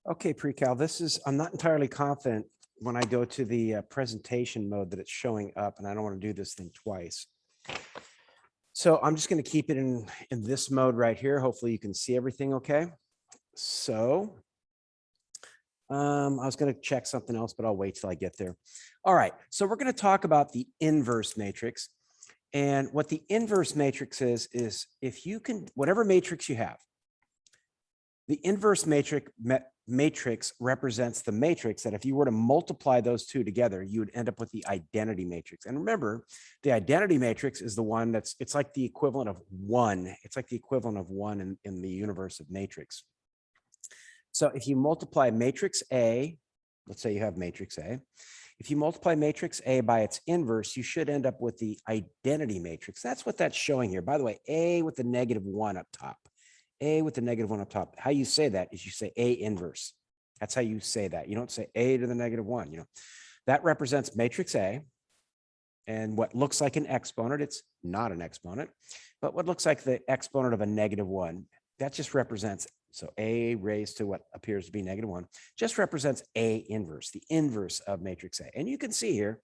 Okay, pre-cal, I'm not entirely confident when I go to the presentation mode that it's showing up, and I don't want to do this thing twice. So I'm just going to keep it in this mode right here. Hopefully you can see everything okay. So I was going to check something else, but I'll wait till I get there. All right, so we're going to talk about the inverse matrix. And what the inverse matrix is if you can, whatever matrix you have, the inverse matrix represents the matrix that if you were to multiply those two together, you would end up with the identity matrix. And remember, the identity matrix is the one it's like the equivalent of one. It's like the equivalent of one in the universe of matrix. So if you multiply matrix A, let's say you have matrix A. If you multiply matrix A by its inverse, you should end up with the identity matrix. That's what that's showing here. By the way, A with the -1 up top. A with the -1 up top. How you say that is you say A inverse. That's how you say that. You don't say A to the -1. That represents matrix A. And what looks like an exponent, it's not an exponent, but what looks like the exponent of a -1, that just represents, so A raised to what appears to be -1, just represents A inverse, the inverse of matrix A. And you can see here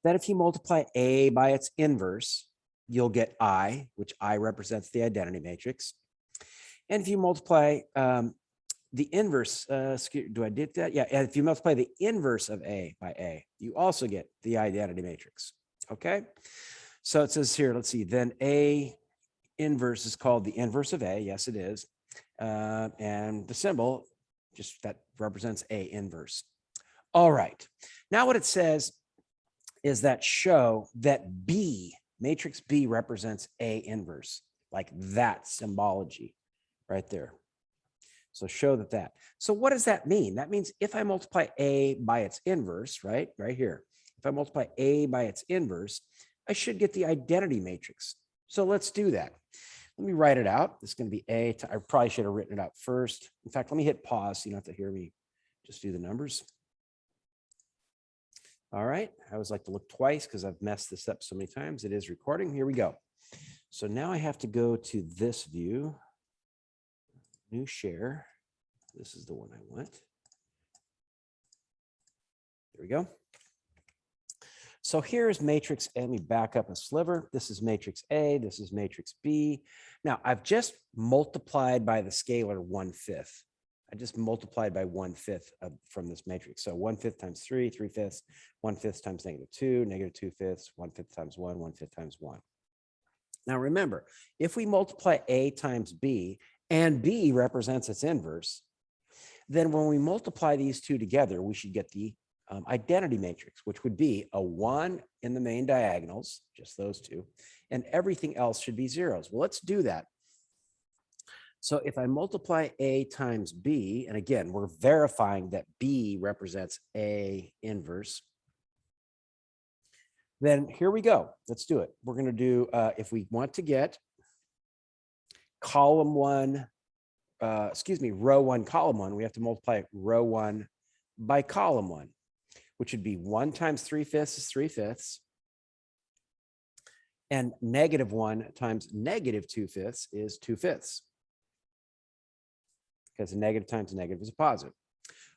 that if you multiply A by its inverse, you'll get I, which I represents the identity matrix. And if you multiply the inverse, do I did that? Yeah, and if you multiply the inverse of A by A, you also get the identity matrix, okay? So it says here, let's see, then A inverse is called the inverse of A, yes it is. And the symbol, just that represents A inverse. All right, now what it says is that show that B, matrix B represents A inverse, like that symbology right there. So show that. So what does that mean? That means if I multiply A by its inverse, right here, if I multiply A by its inverse, I should get the identity matrix. So let's do that. Let me write it out. This is going to be A. I probably should have written it out first. In fact, let me hit pause so you don't have to hear me just do the numbers. All right. I always like to look twice because I've messed this up so many times. It is recording. Here we go. So now I have to go to this view. New share. This is the one I want. There we go. So here's matrix A. Let me back up a sliver. This is matrix A. This is matrix B. Now I've just multiplied by the scalar 1/5. I just multiplied by 1/5 from this matrix. So 1/5 times 3, 3/5, 1/5 times -2, -2/5, 1/5 times 1, 1/5 times 1. Now remember, if we multiply A times B, and B represents its inverse, then when we multiply these two together, we should get the identity matrix, which would be a 1 in the main diagonals, just those two, and everything else should be zeros. Well, let's do that. So if I multiply A times B, and again, we're verifying that B represents A inverse, then here we go. Let's do it. We're going to do, if we want to get row 1, column 1, we have to multiply row 1 by column 1, which would be 1 times 3/5 is 3/5. And -1 times -2/5 is 2/5. Because a negative times a negative is a positive.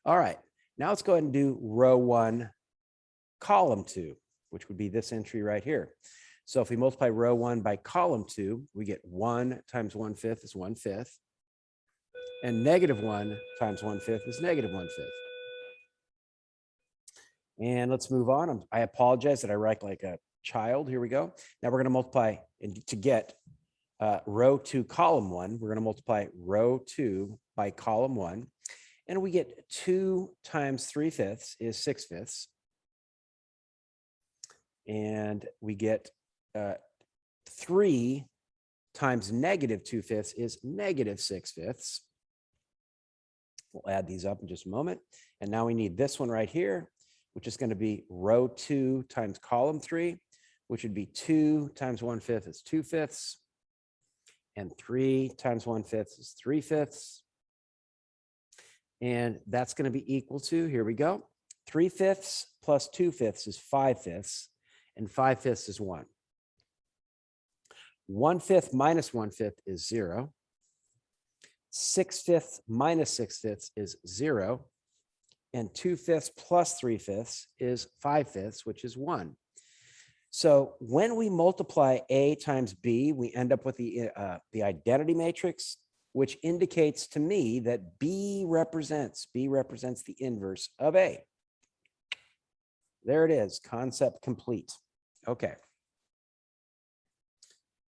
All right, now let's go ahead and do row 1, column 2, which would be this entry right here. So if we multiply row 1 by column 2, we get 1 times 1/5 is 1/5. And -1 times 1/5 is -1/5. And let's move on. I apologize that I write like a child. Here we go. Now we're going to multiply to get row 2, column 1. We're going to multiply row 2 by column 1. And we get 2 times 3/5 is 6/5. And we get 3 times -2/5 is -6/5. We'll add these up in just a moment. And now we need this one right here, which is going to be row 2 times column 3, which would be 2 times 1/5 is 2/5. And 3 times 1/5 is 3/5. And that's going to be equal to, here we go, 3/5 plus 2/5 is 5/5. And 5/5 is 1. 1/5 minus 1/5 is 0. 6/5 minus 6/5 is 0. And 2/5 plus 3/5 is 5/5, which is 1. So when we multiply A times B, we end up with the identity matrix, which indicates to me that B represents the inverse of A. There it is, concept complete. Okay.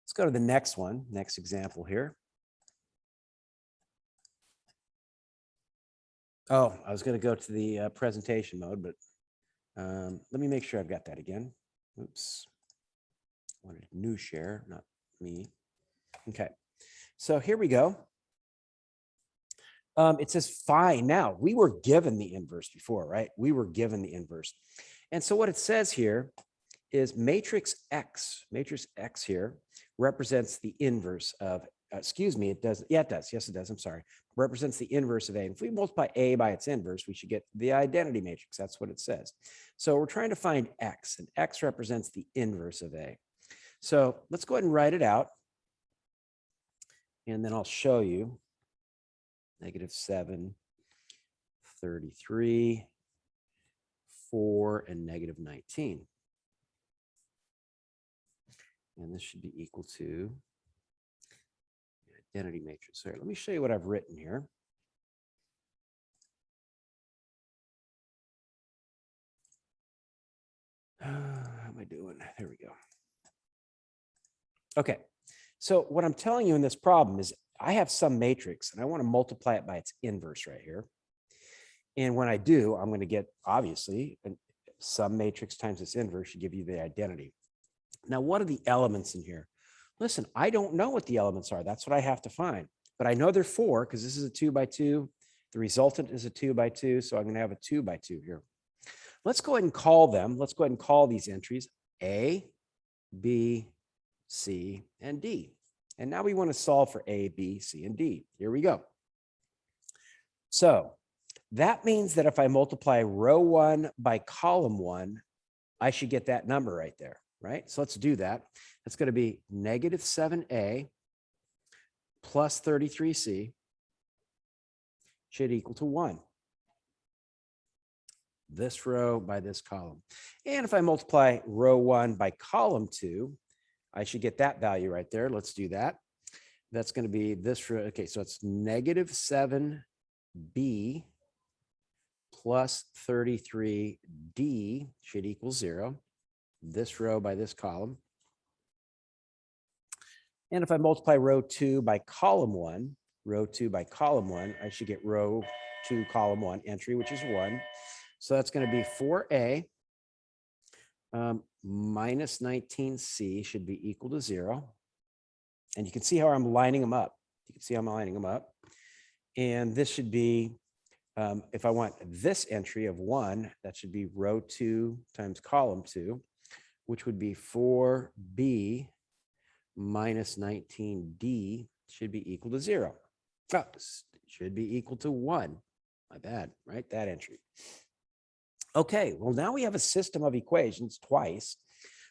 Let's go to the next one, next example here. Oh, I was going to go to the presentation mode, but let me make sure I've got that again. Oops. I wanted new share, not me. Okay. So here we go. It says fine. Now, we were given the inverse before, right? We were given the inverse. And so what it says here is matrix X here represents the inverse of, excuse me, it does. Yeah, it does. Yes, it does. I'm sorry. Represents the inverse of A. And if we multiply A by its inverse, we should get the identity matrix. That's what it says. So we're trying to find X, and X represents the inverse of A. So let's go ahead and write it out. And then I'll show you. -7, 33, 4, and -19. And this should be equal to the identity matrix. So let me show you what I've written here. How am I doing? There we go. Okay. So what I'm telling you in this problem is I have some matrix and I want to multiply it by its inverse right here. And when I do, I'm going to get, obviously, some matrix times its inverse should give you the identity. Now, what are the elements in here? Listen, I don't know what the elements are. That's what I have to find. But I know they're 4 because this is a 2 by 2. The resultant is a 2 by 2. So I'm going to have a 2 by 2 here. Let's go ahead and call them. Let's go ahead and call these entries A, B, C, and D. And now we want to solve for A, B, C, and D. Here we go. So that means that if I multiply row 1 by column 1, I should get that number right there, right? So let's do that. That's going to be -7A plus 33C should equal to 1. This row by this column. And if I multiply row 1 by column 2, I should get that value right there. Let's do that. That's going to be this row. Okay, so it's -7B plus 33D should equal 0. This row by this column. And if I multiply row 2 by column 1, I should get row 2 column 1 entry, which is 1. So that's going to be 4A minus 19C should be equal to 0. And you can see how I'm lining them up. And this should be, if I want this entry of 1, that should be row 2 times column 2, which would be 4B minus 19D should be equal to 0. Oh, should be equal to 1. My bad, right? That entry. Okay, well, now we have a system of equations twice.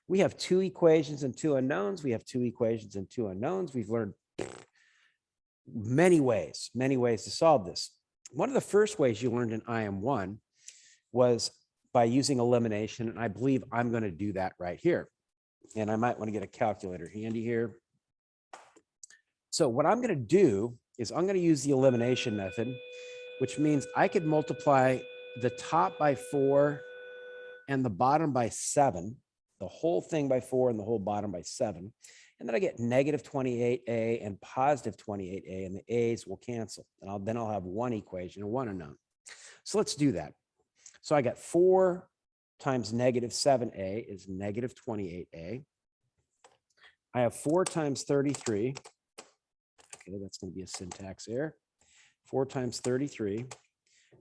We have 2 equations and 2 unknowns. We have 2 equations and 2 unknowns. We've learned many ways to solve this. One of the first ways you learned in IM1 was by using elimination, and I believe I'm going to do that right here. And I might want to get a calculator handy here. So what I'm going to do is I'm going to use the elimination method, which means I could multiply the top by 4 and the bottom by 7, the whole thing by 4 and the whole bottom by 7. And then I get -28A and +28A, and the A's will cancel. And then I'll have 1 equation and 1 unknown. So let's do that. So I got 4 times -7A is -28A. I have 4 times 33. Okay, that's going to be a syntax error. 4 times 33,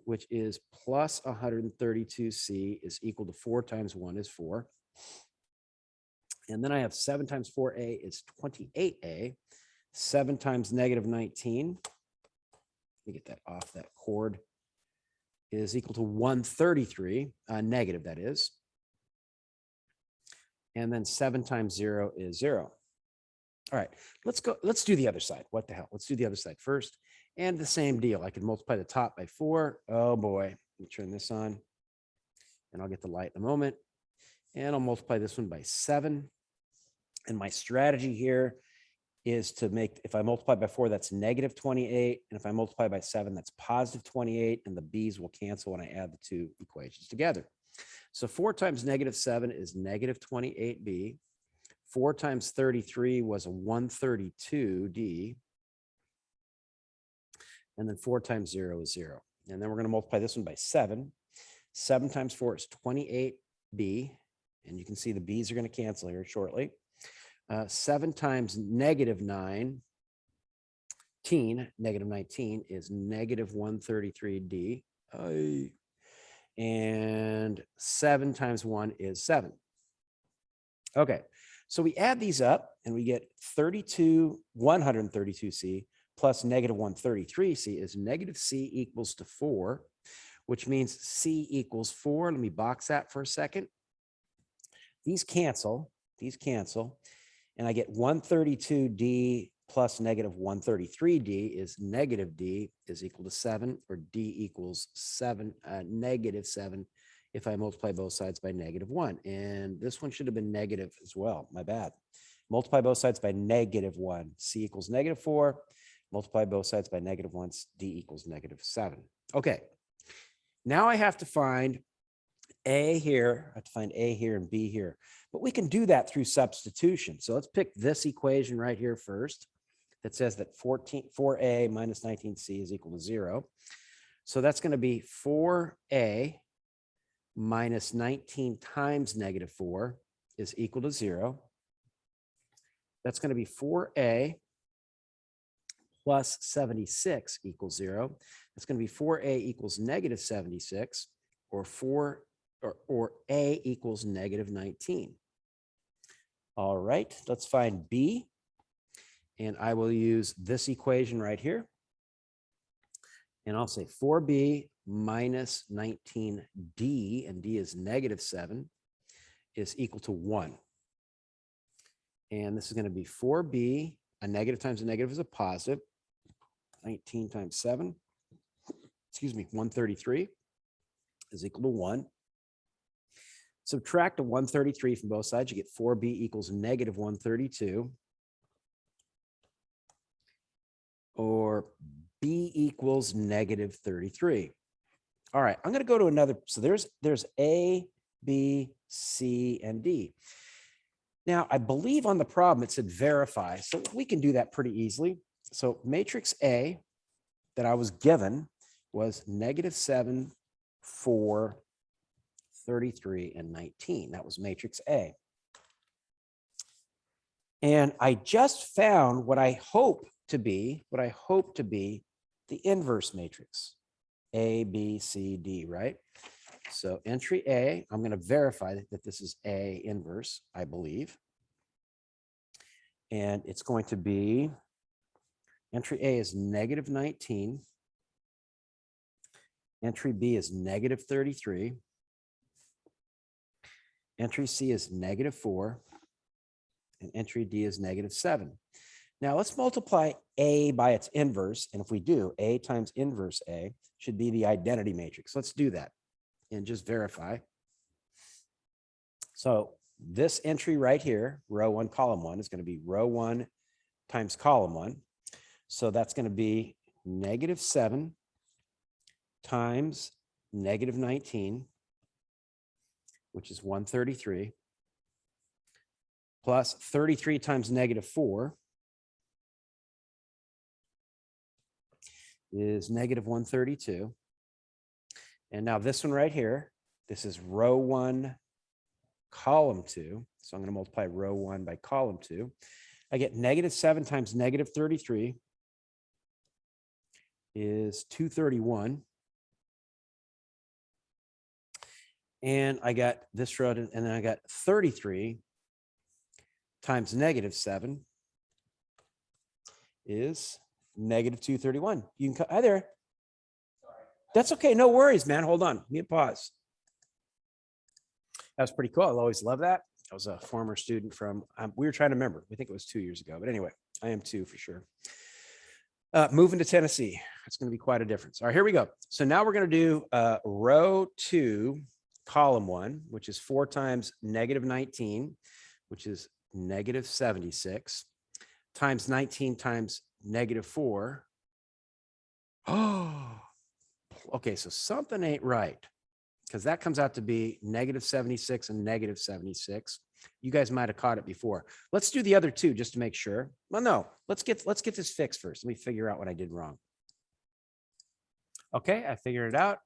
which is plus 132C, is equal to 4 times 1 is 4. And then I have 7 times 4A is 28A. 7 times -19. Let me get that off that cord. Is equal to 133, negative that is. And then 7 times 0 is 0. All right, let's do the other side. What the hell? Let's do the other side first. And the same deal. I can multiply the top by 4. Oh boy, let me turn this on and I'll get the light in a moment. And I'll multiply this one by 7. And my strategy here is to make, if I multiply by 4, that's negative 28. And if I multiply by 7, that's positive 28. And the b's will cancel when I add the two equations together. So 4 times negative 7 is negative 28b. 4 times 33 was a 132d. And then 4 times 0 is 0. And then we're going to multiply this one by 7. 7 times 4 is 28b. And you can see the b's are going to cancel here shortly. 7 times negative 19 is negative 133d. And 7 times 1 is 7. Okay, so we add these up and we get 132c plus negative 133c is negative c equals to 4, which means c equals 4. Let me box that for a second. These cancel, and I get 132d plus negative 133d is negative d is equal to 7, or d equals 7, negative 7 if I multiply both sides by negative 1. And this one should have been negative as well. My bad. Multiply both sides by negative 1. C equals negative 4. Multiply both sides by negative 1. D equals negative 7. Okay. Now I have to find A here. I have to find A here and B here. But we can do that through substitution. So let's pick this equation right here first that says that 4A minus 19C is equal to 0. So that's going to be 4A minus 19 times negative 4 is equal to 0. That's going to be 4A plus 76 equals 0. That's going to be 4A equals negative 76, or A equals negative 19. All right, let's find B. And I will use this equation right here. And I'll say 4B minus 19D, and D is negative 7, is equal to 1. And this is going to be 4B, a negative times a negative is a positive. 19 times 7, 133 is equal to 1. Subtract a 133 from both sides, you get 4B equals negative 132. Or B equals negative 33. All right, I'm going to go to another. So there's A, B, C, and D. Now, I believe on the problem it said verify, so we can do that pretty easily. So matrix A that I was given was negative 7, 4, 33, and 19. That was matrix A. And I just found what I hope to be the inverse matrix, A, B, C, D, right? So entry A, I'm going to verify that this is A inverse, I believe. And it's going to be, entry A is negative 19. Entry B is negative 33. Entry C is negative 4. And entry D is negative 7. Now let's multiply A by its inverse. And if we do, A times inverse A should be the identity matrix. Let's do that and just verify. So this entry right here, row 1, column 1, is going to be row 1 times column 1. So that's going to be negative 7 times negative 19, which is 133, plus 33 times negative 4 is negative 132. And now this one right here, this is row 1, column 2. So I'm going to multiply row 1 by column 2. I get negative 7 times negative 33 is 231. And I got this row, and then I got 33 times negative 7 is negative 231. You can, hi there. That's okay. No worries, man. Hold on. Give me a pause. That was pretty cool. I always love that. I was a former student from, we were trying to remember. We think it was 2 years ago, but anyway, I am 2 for sure. Moving to Tennessee, it's going to be quite a difference. All right, here we go. So now we're going to do row 2, column 1, which is 4 times negative 19, which is negative 76, times 19 times negative 4. Oh, okay, so something ain't right, because that comes out to be negative 76 and negative 76. You guys might have caught it before. Let's do the other two just to make sure. Well, no, let's get this fixed first. Let me figure out what I did wrong. Okay, I figured it out.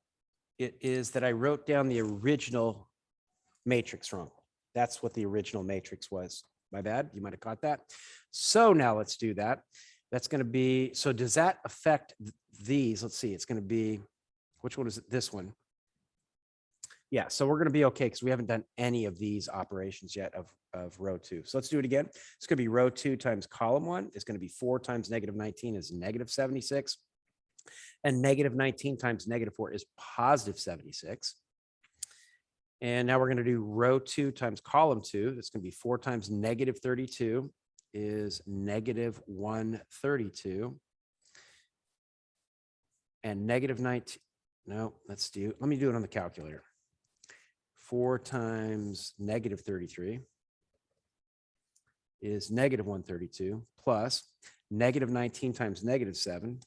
It is that I wrote down the original matrix wrong. That's what the original matrix was. My bad. You might have caught that. So now let's do that. That's going to be, so does that affect these? Let's see. It's going to be, which one is it? This one. Yeah, so we're going to be okay because we haven't done any of these operations yet of row 2. So let's do it again. It's going to be row 2 times column 1. It's going to be 4 times negative 19 is negative 76. And negative 19 times negative 4 is positive 76. And now we're going to do row 2 times column 2. That's going to be 4 times negative 32 is negative 132. And negative 19, no, let me do it on the calculator. 4 times negative 33 is negative 132 plus negative 19 times negative 7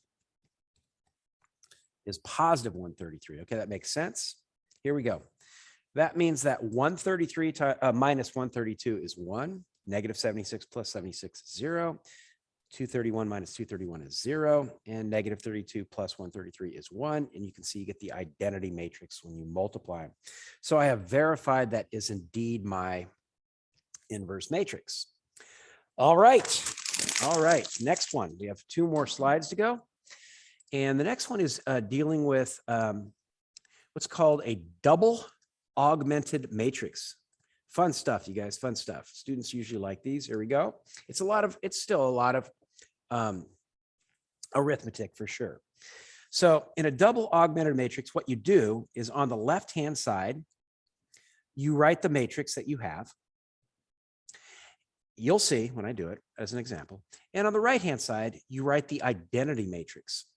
is positive 133. Okay, that makes sense. Here we go. That means that 133 minus 132 is 1. Negative 76 plus 76 is 0. 231 minus 231 is 0. And negative 32 plus 133 is 1. And you can see you get the identity matrix when you multiply them. So I have verified that is indeed my inverse matrix. All right. All right. Next one. We have 2 more slides to go. And the next one is dealing with what's called a double augmented matrix. Fun stuff, you guys, fun stuff. Students usually like these. Here we go. It's still a lot of arithmetic for sure. So in a double augmented matrix, what you do is on the left-hand side, you write the matrix that you have. You'll see when I do it as an example. And on the right-hand side, you write the identity matrix.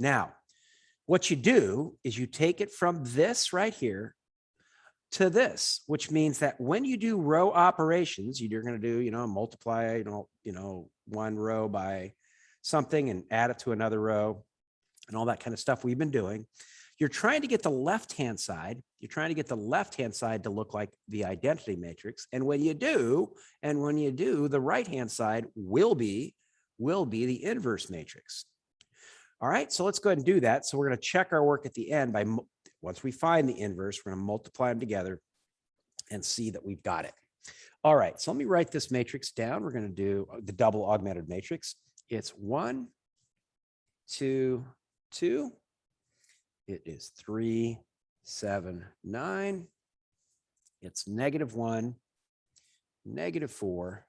Now, what you do is you take it from this right here to this, which means that when you do row operations, you're going to do, multiply, one row by something and add it to another row and all that kind of stuff we've been doing. You're trying to get the left-hand side. You're trying to get the left-hand side to look like the identity matrix. And when you do, the right-hand side will be the inverse matrix. All right, so let's go ahead and do that. So we're going to check our work at the end by, once we find the inverse, we're going to multiply them together and see that we've got it. All right, so let me write this matrix down. We're going to do the double augmented matrix. It's 1, 2, 2. It is 3, 7, 9. It's -1, -4,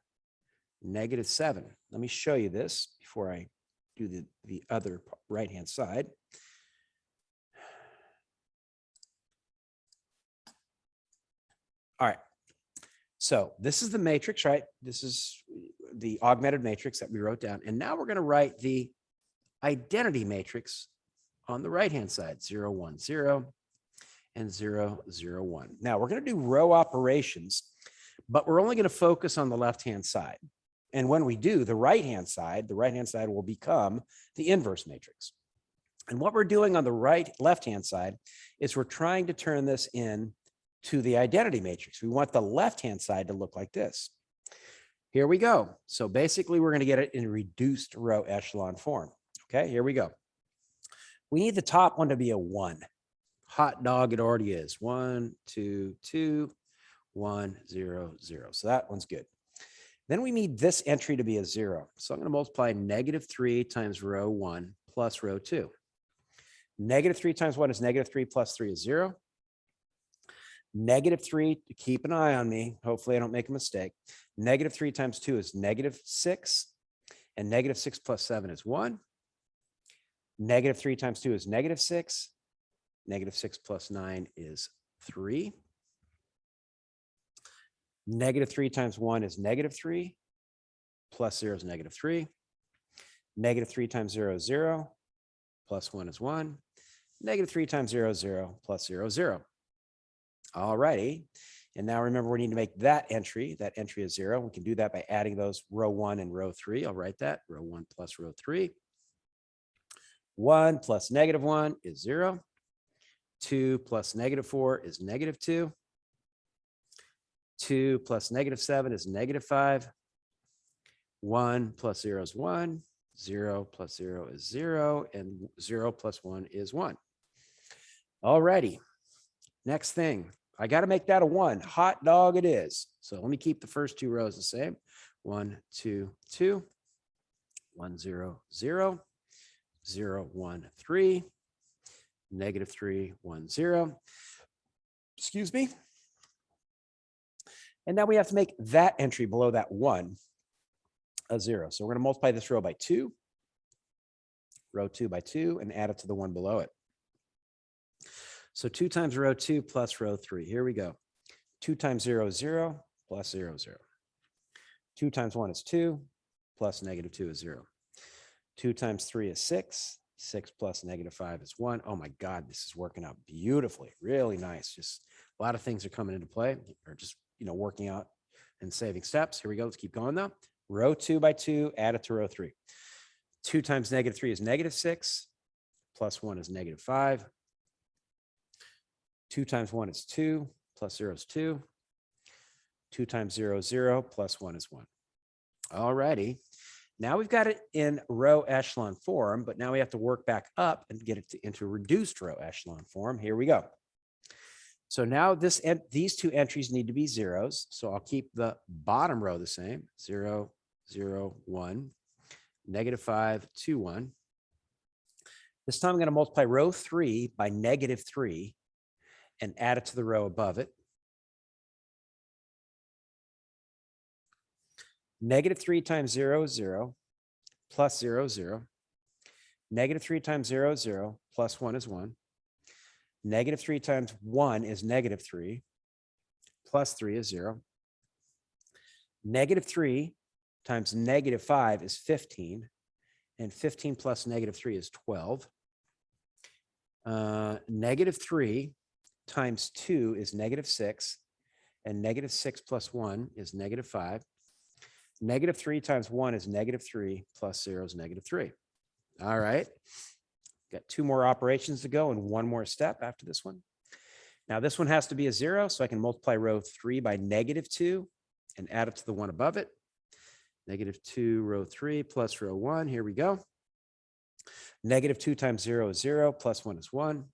-7. Let me show you this before I do the other right-hand side. All right. So this is the matrix, right? This is the augmented matrix that we wrote down. And now we're going to write the identity matrix on the right-hand side, 0, 1, 0, and 0, 0, 1. Now we're going to do row operations, but we're only going to focus on the left-hand side. And when we do, the right-hand side will become the inverse matrix. And what we're doing on the left-hand side is we're trying to turn this in to the identity matrix. We want the left-hand side to look like this. Here we go. So basically, we're going to get it in reduced row echelon form. Okay, here we go. We need the top one to be a 1. Hot dog, it already is. 1, 2, 2, 1, 0, 0. So that one's good. Then we need this entry to be a 0. So I'm going to multiply -3 times row 1 plus row 2. -3 times 1 is -3 plus 3 is 0. -3, keep an eye on me. Hopefully I don't make a mistake. -3 times 2 is -6. And -6 plus 7 is 1. -3 times 2 is -6. -6 plus 9 is 3. -3 times 1 is -3. Plus 0 is -3. -3 times 0 is 0, plus 1 is 1. -3 times 0 is 0, plus 0 is 0. All righty. And now remember, we need to make that entry. That entry is 0. We can do that by adding those row 1 and row 3. I'll write that. Row 1 plus row 3. 1 plus -1 is 0. 2 plus -4 is -2. 2 plus -7 is -5. 1 plus 0 is 1. 0 plus 0 is 0. And 0 plus 1 is 1. All righty. Next thing. I got to make that a 1. Hot dog it is. So let me keep the first two rows the same. 1, 2, 2. 1, 0, 0. 0, 1, 3. -3, 1, 0. Excuse me. And now we have to make that entry below that 1 a 0. So we're going to multiply this row by 2. Row 2 by 2 and add it to the one below it. So 2 times row 2 plus row 3. Here we go. 2 times 0 is 0 plus 0 is 0. 2 times 1 is 2 plus -2 is 0. 2 times 3 is 6. 6 plus -5 is 1. Oh my God, this is working out beautifully. Really nice. Just a lot of things are coming into play, or just, working out and saving steps. Here we go. Let's keep going though. Row 2 by 2, add it to row 3. 2 times -3 is -6. Plus 1 is -5. 2 times 1 is 2. Plus 0 is 2. 2 times 0 is 0. Plus 1 is 1. All righty. Now we've got it in row echelon form, but now we have to work back up and get it into reduced row echelon form. Here we go. So now these two entries need to be zeros. So I'll keep the bottom row the same. 0, 0, 1, -5, 2, 1. This time I'm going to multiply row 3 by -3 and add it to the row above it. -3 times 0 is 0, plus 0 is 0. -3 times 0 is 0, plus 1 is 1. -3 times 1 is -3, plus 3 is 0. -3 times -5 is 15, and 15 plus -3 is 12. -3 times 2 is -6, and -6 plus 1 is -5. -3 times 1 is -3, plus 0 is -3. All right. Got two more operations to go and one more step after this one. Now this one has to be a 0, so I can multiply row 3 by -2 and add it to the one above it. -2 row 3 plus row 1. Here we go. -2 times 0 is 0, plus 1 is 1.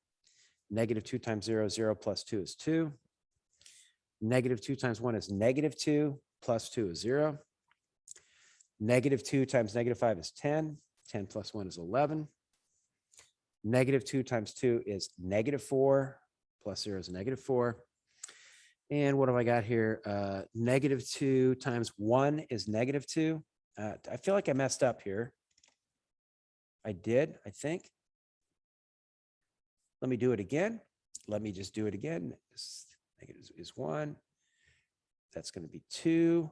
-2 times 0 is 0, plus 2 is 2. -2 times 1 is -2, plus 2 is 0. -2 times -5 is 10. 10 plus 1 is 11. -2 times 2 is -4, plus 0 is -4. And what have I got here? -2 times 1 is -2. I feel like I messed up here. I did, I think. Let me do it again. Let me just do it again. Negative is 1. That's going to be 2.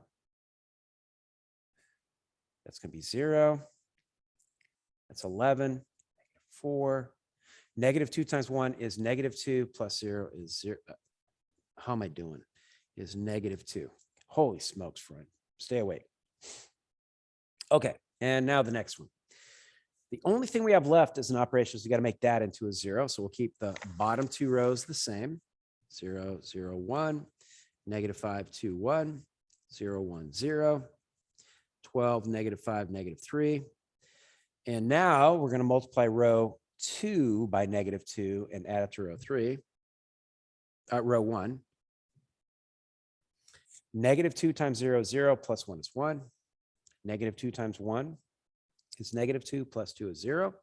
That's going to be 0. That's 11. 4. -2 times 1 is -2, plus 0 is 0. How am I doing? Is -2. Holy smokes, friend. Stay awake. Okay, and now the next one. The only thing we have left as an operation is we got to make that into a 0. So we'll keep the bottom two rows the same. 0, 0, 1, -5, 2, 1, 0, 1, 0, 12, -5, -3. And now we're going to multiply row 2 by -2 and add it to row 3. Row 1. -2 times 0 is 0, plus 1 is 1. -2 times 1 is -2, plus 2 is 0.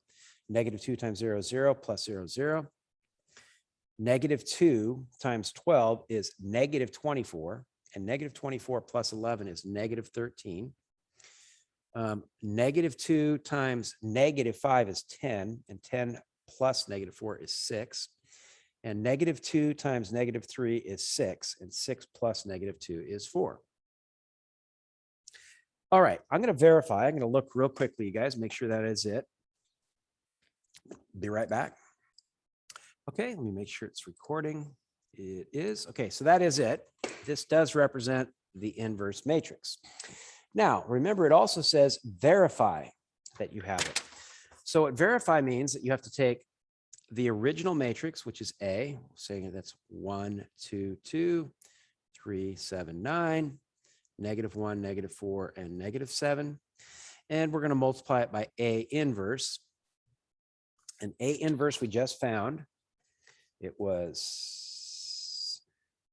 -2 times 0 is 0, plus 0 is 0. -2 times 12 is -24, and -24 plus 11 is -13. -2 times -5 is 10, and 10 plus -4 is 6. And -2 times -3 is 6, and 6 plus -2 is 4. All right, I'm going to verify. I'm going to look real quickly, you guys, make sure that is it. Be right back. Okay, let me make sure it's recording. It is. Okay, so that is it. This does represent the inverse matrix. Now, remember, it also says verify that you have it. So what verify means that you have to take the original matrix, which is A, saying that's 1, 2, 2, 3, 7, 9, -1, -4, and -7. And we're going to multiply it by A inverse. And A inverse we just found. It was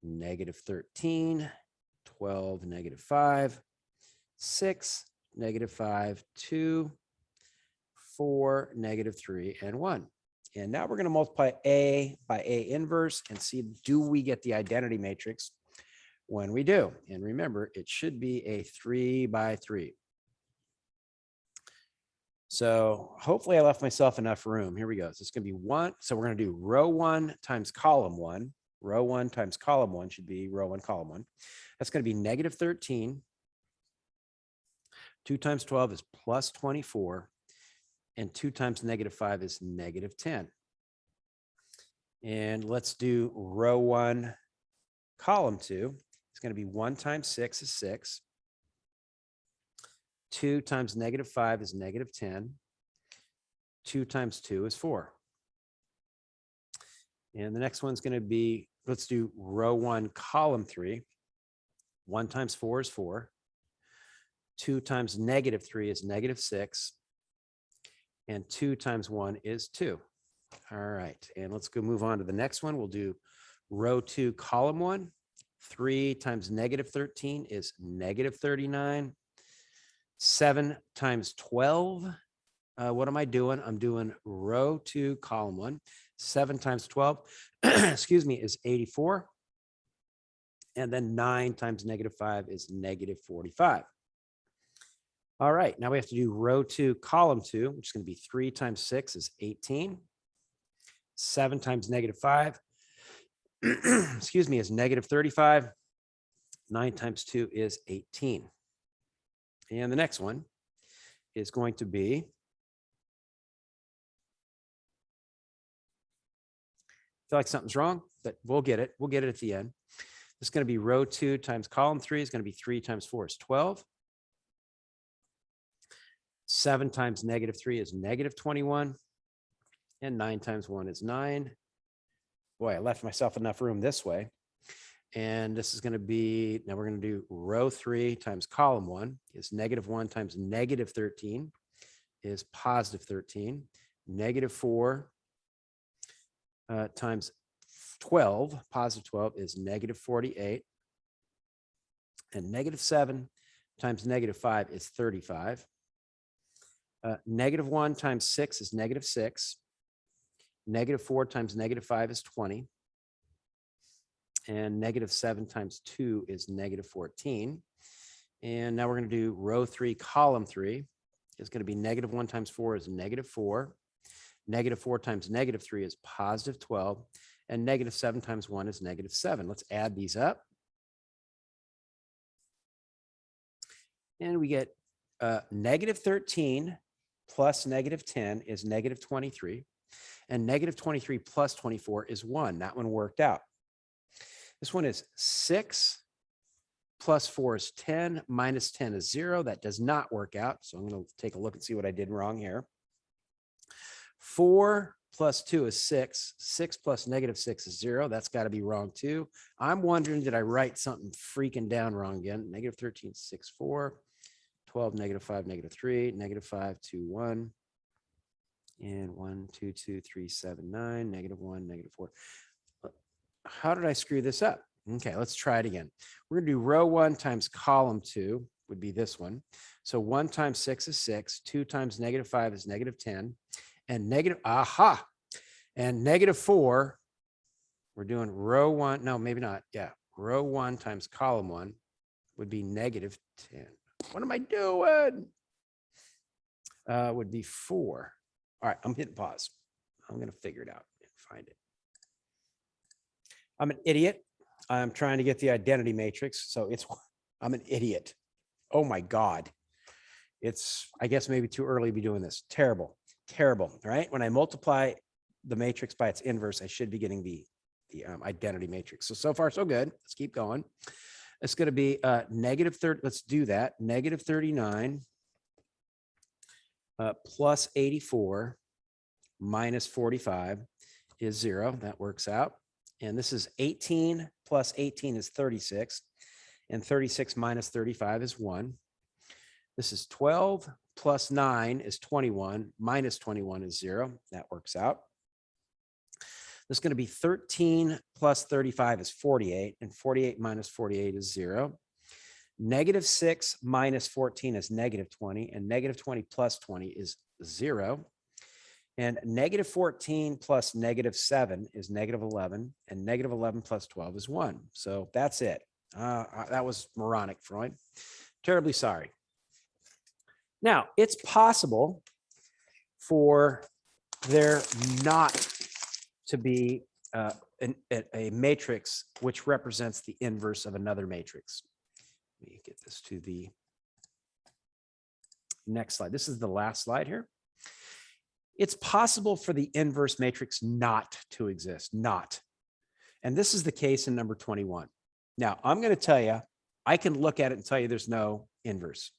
-13, 12, -5, 6, -5, 2, 4, -3, and 1. And now we're going to multiply A by A inverse and see, do we get the identity matrix when we do? And remember, it should be a 3 by 3. So hopefully I left myself enough room. Here we go. So it's going to be 1. So we're going to do row 1 times column 1. Row 1 times column 1 should be row 1, column 1. That's going to be -13. 2 times 12 is +24. And 2 times -5 is -10. And let's do row 1, column 2. It's going to be 1 times 6 is 6. 2 times -5 is -10. 2 times 2 is 4. And the next one's going to be, let's do row 1, column 3. 1 times 4 is 4. 2 times -3 is -6. And 2 times 1 is 2. All right. And let's go move on to the next one. We'll do row 2, column 1. 3 times -13 is -39. 7 times 12. What am I doing? I'm doing row 2, column 1. 7 times 12, excuse me, is 84. And then 9 times -5 is -45. All right, now we have to do row 2, column 2, which is going to be 3 times 6 is 18. 7 times -5, excuse me, is -35. 9 times 2 is 18. And the next one is going to be, I feel like something's wrong, but we'll get it. We'll get it at the end. It's going to be row 2 times column 3 is going to be 3 times 4 is 12. 7 times -3 is -21. And 9 times 1 is 9. Boy, I left myself enough room this way. And this is going to be, now we're going to do row 3 times column 1 is -1 times -13 is +13. -4 times 12, +12 is -48. And -7 times -5 is 35. -1 times 6 is -6. -4 times -5 is 20. And -7 times 2 is -14. And now we're going to do row 3, column 3. It's going to be -1 times 4 is -4. -4 times -3 is +12. And -7 times 1 is -7. Let's add these up. And we get -13 plus -10 is -23. And -23 plus 24 is 1. That one worked out. This one is 6 plus 4 is 10, minus 10 is 0. That does not work out. So I'm going to take a look and see what I did wrong here. 4 plus 2 is 6. 6 plus -6 is 0. That's got to be wrong too. I'm wondering, did I write something freaking down wrong again? -13, 6, 4. 12, -5, -3, -5, 2, 1. And 1, 2, 2, 3, 7, 9, -1, -4. How did I screw this up? Okay, let's try it again. We're gonna do row 1 times column 2 would be this one. So 1 times 6 is 6. 2 times -5 is -10. And and -4, we're doing row 1. No, maybe not. Yeah, row 1 times column 1 would be -10. What am I doing? Would be 4. All right, I'm hitting pause. I'm going to figure it out and find it. I'm an idiot. I'm trying to get the identity matrix. So I'm an idiot. Oh my God. It's, I guess, maybe too early to be doing this. Terrible, terrible, right? When I multiply the matrix by its inverse, I should be getting the identity matrix. So far, so good. Let's keep going. It's going to be negative 30. Let's do that. Negative 39 plus 84 minus 45 is 0. That works out. And this is 18 plus 18 is 36. And 36 minus 35 is 1. This is 12 plus 9 is 21. Minus 21 is 0. That works out. This is going to be 13 plus 35 is 48. And 48 minus 48 is 0. Negative 6 minus 14 is negative 20. And negative 20 plus 20 is 0. And negative 14 plus negative 7 is negative 11. And negative 11 plus 12 is 1. So that's it. That was moronic, Freud. Terribly sorry. Now, it's possible for there not to be a matrix which represents the inverse of another matrix. Let me get this to the next slide. This is the last slide here. It's possible for the inverse matrix not to exist, not. And this is the case in number 21. Now, I'm going to tell you, I can look at it and tell you there's no inverse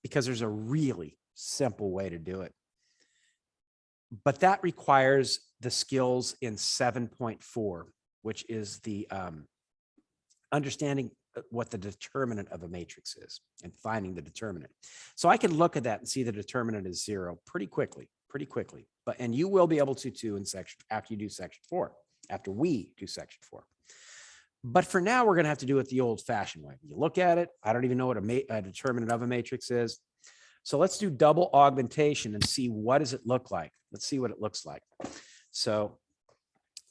because there's a really simple way to do it. But that requires the skills in 7.4, which is the understanding what the determinant of a matrix is and finding the determinant. So I can look at that and see the determinant is 0 pretty quickly. And you will be able to too in section after you do section 4, after we do section 4. But for now, we're going to have to do it the old fashioned way. You look at it. I don't even know what a determinant of a matrix is. So let's do double augmentation and see what does it look like. Let's see what it looks like. So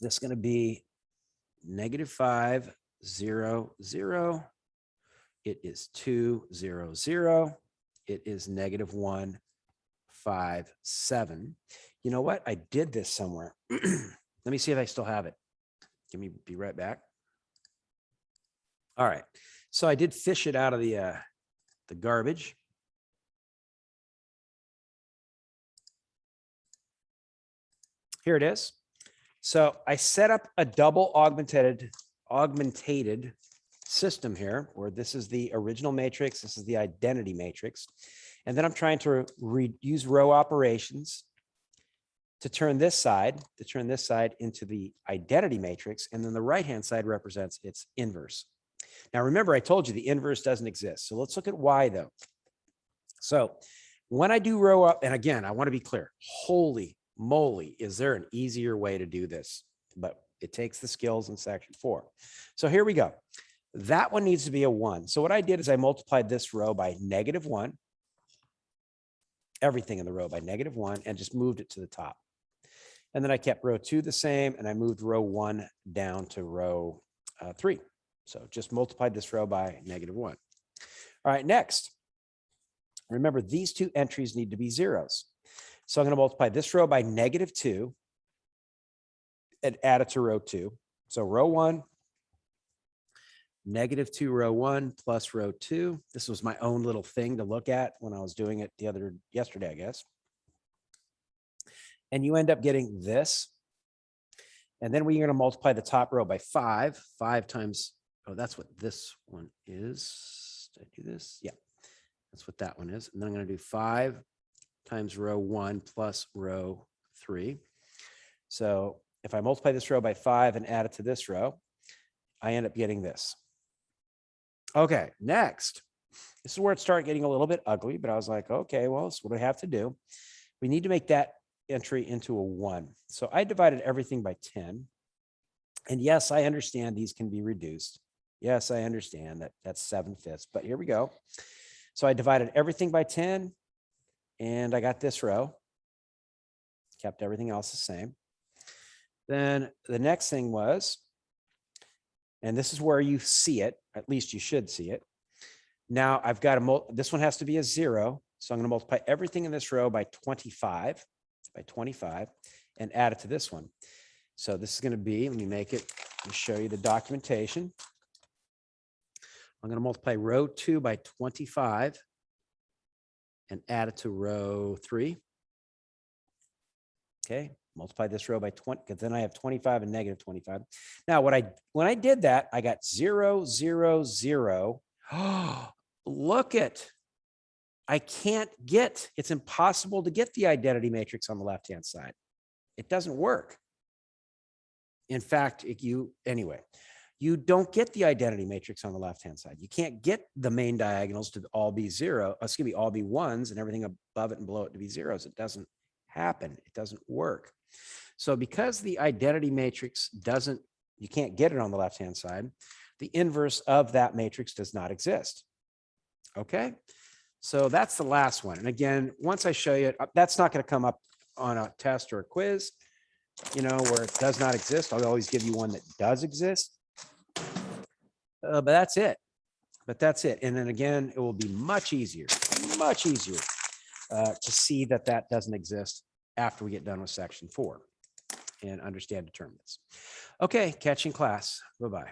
this is going to be negative 5, 0, 0. It is 2, 0, 0. It is negative 1, 5, 7. You know what? I did this somewhere. Let me see if I still have it. Give me, be right back. All right. So I did fish it out of the garbage. Here it is. So I set up a double augmented system here, where this is the original matrix, this is the identity matrix. And then I'm trying to use row operations to turn this side into the identity matrix. And then the right-hand side represents its inverse. Now, remember, I told you the inverse doesn't exist. So let's look at why though. So when I do row up, and again, I want to be clear, holy moly, is there an easier way to do this? But it takes the skills in section 4. So here we go. That one needs to be a 1. So what I did is I multiplied this row by negative 1, everything in the row by negative 1, and just moved it to the top. And then I kept row 2 the same, and I moved row 1 down to row 3. So just multiplied this row by negative 1. All right, next. Remember, these two entries need to be zeros. So I'm going to multiply this row by negative 2 and add it to row 2. So row 1, negative 2 row 1 plus row 2. This was my own little thing to look at when I was doing it yesterday, I guess. And you end up getting this. And then we're going to multiply the top row by 5. 5 times, oh, that's what this one is. Did I do this? Yeah, that's what that one is. And then I'm going to do 5 times row 1 plus row 3. So if I multiply this row by 5 and add it to this row, I end up getting this. Okay, next. This is where it started getting a little bit ugly, but I was like, okay, well, that's what I have to do. We need to make that entry into a 1. So I divided everything by 10. And yes, I understand these can be reduced. Yes, I understand that that's 7/5, but here we go. So I divided everything by 10. And I got this row, kept everything else the same. Then the next thing was, and this is where you see it, at least you should see it. Now I've got this one has to be a 0. So I'm going to multiply everything in this row by 25 and add it to this one. So this is going to be, let me make it, let me show you the documentation. I'm going to multiply row 2 by 25 and add it to row 3. Okay, multiply this row by 20, because then I have 25 and negative 25. Now, when I did that, I got 0, 0, 0. Oh, look at, I can't get, it's impossible to get the identity matrix on the left-hand side. It doesn't work. In fact, anyway, you don't get the identity matrix on the left-hand side. You can't get the main diagonals to all be all be ones and everything above it and below it to be zeros. It doesn't happen. It doesn't work. So because the identity matrix you can't get it on the left-hand side, the inverse of that matrix does not exist. Okay. So that's the last one. And again, once I show you it, that's not going to come up on a test or a quiz, where it does not exist. I'll always give you one that does exist. But that's it. And then again, it will be much easier to see that doesn't exist after we get done with section 4 and understand determinants. Okay, catch you in class. Bye-bye.